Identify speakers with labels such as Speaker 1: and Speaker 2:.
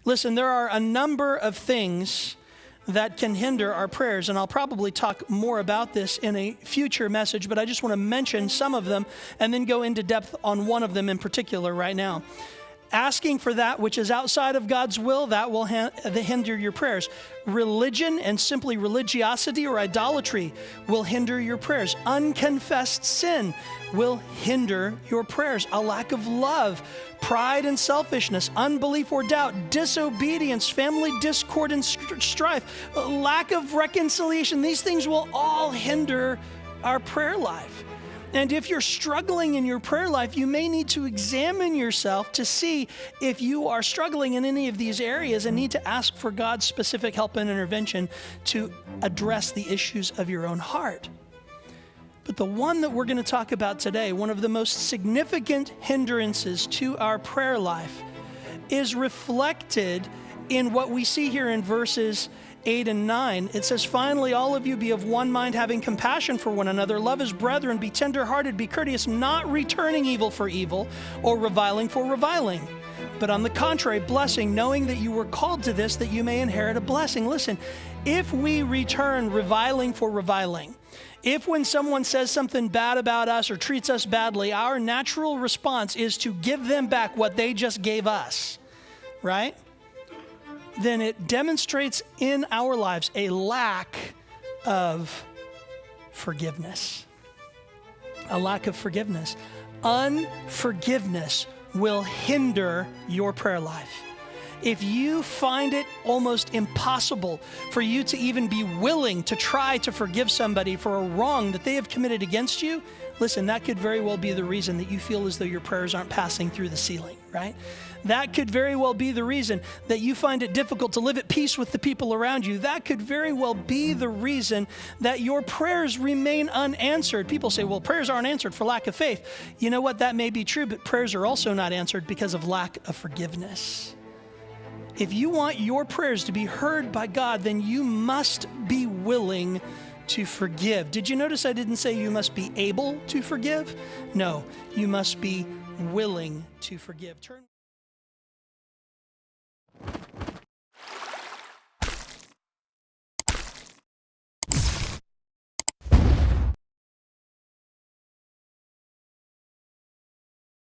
Speaker 1: Listen, there are a number of things that can hinder our prayers, and I'll probably talk more about this in a future message, but I just want to mention some of them and then go into depth on one of them in particular right now. Asking for that which is outside of God's will, that will hinder your prayers. Religion and simply religiosity or idolatry will hinder your prayers. Unconfessed sin will hinder your prayers. A lack of love, pride and selfishness, unbelief or doubt, disobedience, family discord and strife, lack of reconciliation, these things will all hinder our prayer life. And if you're struggling in your prayer life, you may need to examine yourself to see if you are struggling in any of these areas and need to ask for God's specific help and intervention to address the issues of your own heart. But the one that we're going to talk about today, one of the most significant hindrances to our prayer life, is reflected in what we see here in verses 8 and 9. It says, "Finally, all of you be of one mind, having compassion for one another. Love as brethren, be tenderhearted, be courteous, not returning evil for evil or reviling for reviling. But on the contrary, blessing, knowing that you were called to this, that you may inherit a blessing." Listen, if we return reviling for reviling, if when someone says something bad about us or treats us badly, our natural response is to give them back what they just gave us, right? Then it demonstrates in our lives a lack of forgiveness. A lack of forgiveness. Unforgiveness will hinder your prayer life. If you find it almost impossible for you to even be willing to try to forgive somebody for a wrong that they have committed against you, listen, that could very well be the reason that you feel as though your prayers aren't passing through the ceiling, right? That could very well be the reason that you find it difficult to live at peace with the people around you. That could very well be the reason that your prayers remain unanswered. People say, well, prayers aren't answered for lack of faith. You know what? That may be true, but prayers are also not answered because of lack of forgiveness. If you want your prayers to be heard by God, then you must be willing to forgive. Did you notice I didn't say you must be able to forgive? No, you must be willing to forgive.